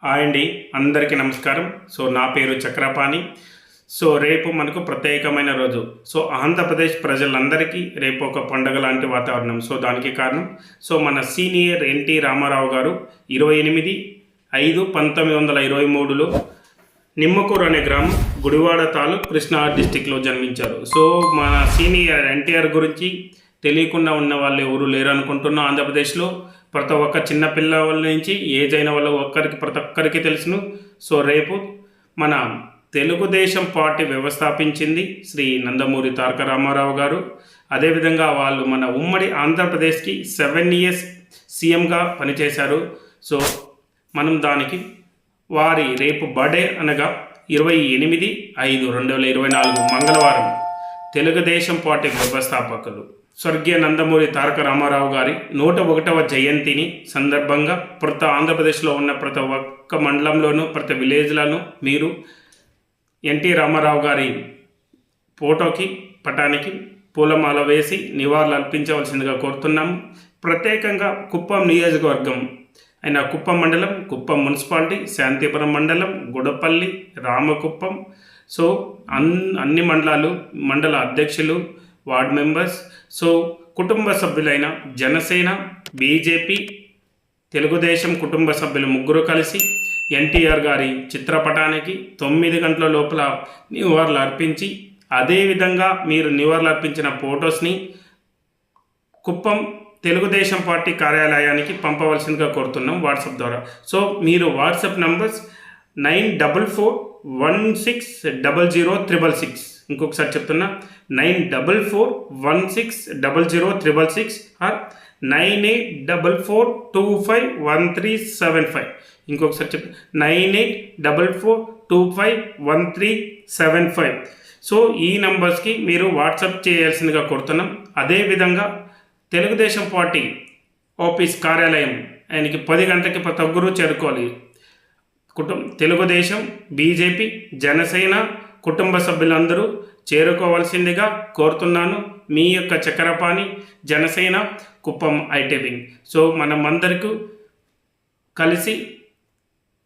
Hi అండి, అందరికీ నమస్కారం. నా పేరు చక్రపాణి. రేపు మనకు ప్రత్యేకమైన రోజు. ఆంధ్రప్రదేశ్ ప్రజలందరికీ రేపు ఒక పండుగ లాంటి వాతావరణం. దానికి కారణం మన సీనియర్ ఎన్టీ రామారావు గారు 28/5/1923లో నిమ్మకూరు అనే గ్రామం గుడివాడ తాలూకు కృష్ణా డిస్టిక్లో జన్మించారు. మన సీనియర్ ఎన్టీఆర్ గురించి తెలియకుండా ఉన్న వాళ్ళు ఎవరు లేరు అనుకుంటున్నాం. ఆంధ్రప్రదేశ్లో ప్రతి ఒక్క చిన్న పిల్లల నుంచి ఏజ్ అయిన వాళ్ళు ప్రతి ఒక్కరికి తెలుసును. రేపు మన తెలుగుదేశం పార్టీ వ్యవస్థాపించింది శ్రీ నందమూరి తారక రామారావు గారు. అదేవిధంగా వాళ్ళు మన ఉమ్మడి ఆంధ్రప్రదేశ్కి 7 years సీఎంగా పనిచేశారు. మనం దానికి వారి రేపు బర్త్డే అనగా 28/5/2024 మంగళవారం తెలుగుదేశం పార్టీ వ్యవస్థాపకులు స్వర్గీయ నందమూరి తారక రామారావు గారి 101వ జయంతిని సందర్భంగా ప్రతి ఆంధ్రప్రదేశ్లో ఉన్న ప్రతి ఒక్క మండలంలోనూ ప్రతి విలేజ్లను మీరు ఎన్టీ రామారావు గారి ఫోటోకి పటానికి పూలమాల వేసి నివాళులు అర్పించవలసిందిగా కోరుతున్నాము. ప్రత్యేకంగా కుప్పం నియోజకవర్గం అయిన కుప్పం మండలం, కుప్పం మున్సిపాలిటీ, శాంతిపురం మండలం, గుడపల్లి, రామకుప్పం, అన్ని మండలాలు, మండల అధ్యక్షులు, వార్డ్ మెంబర్స్, కుటుంబ సభ్యులైన జనసేన, బీజేపీ, తెలుగుదేశం కుటుంబ సభ్యులు ముగ్గురు కలిసి ఎన్టీఆర్ గారి చిత్రపటానికి 9 గంటల లోపల నివాళులు అర్పించి, అదేవిధంగా మీరు నివాళులు అర్పించిన ఫొటోస్ని కుప్పం తెలుగుదేశం పార్టీ కార్యాలయానికి పంపవలసిందిగా కోరుతున్నాం వాట్సాప్ ద్వారా. మీరు వాట్సాప్ నంబర్స్ 9441600666, ఇంకొకసారి చెప్తున్నా 9441600666 ఆర్ 9844251375, ఇంకొకసారి చెప్తా 9844251375. ఈ నంబర్స్కి మీరు వాట్సాప్ చేయాల్సిందిగా కోరుతున్నాం. అదేవిధంగా తెలుగుదేశం పార్టీ ఆఫీస్ కార్యాలయం ఆయనకి 10 గంటలకి ప్రతి ఒక్కరూ చేరుకోవాలి. తెలుగుదేశం, బీజేపీ, జనసేన కుటుంబ సభ్యులందరూ చేరుకోవాల్సిందిగా కోరుతున్నాను. మీ యొక్క చక్రపాణి, జనసేన, కుప్పం ఐటీవింగ్. మనమందరికీ కలిసి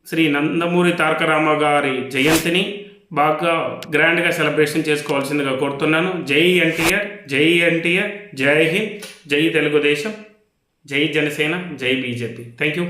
శ్రీ నందమూరి తారక రామారావు గారి జయంతిని బాగా గ్రాండ్గా సెలబ్రేషన్ చేసుకోవాల్సిందిగా కోరుతున్నాను. జై ఎన్టీఆర్, జై ఎన్టీఆర్, జై హింద్, జై తెలుగుదేశం, జై జనసేన, జై బీజేపీ. Thank you.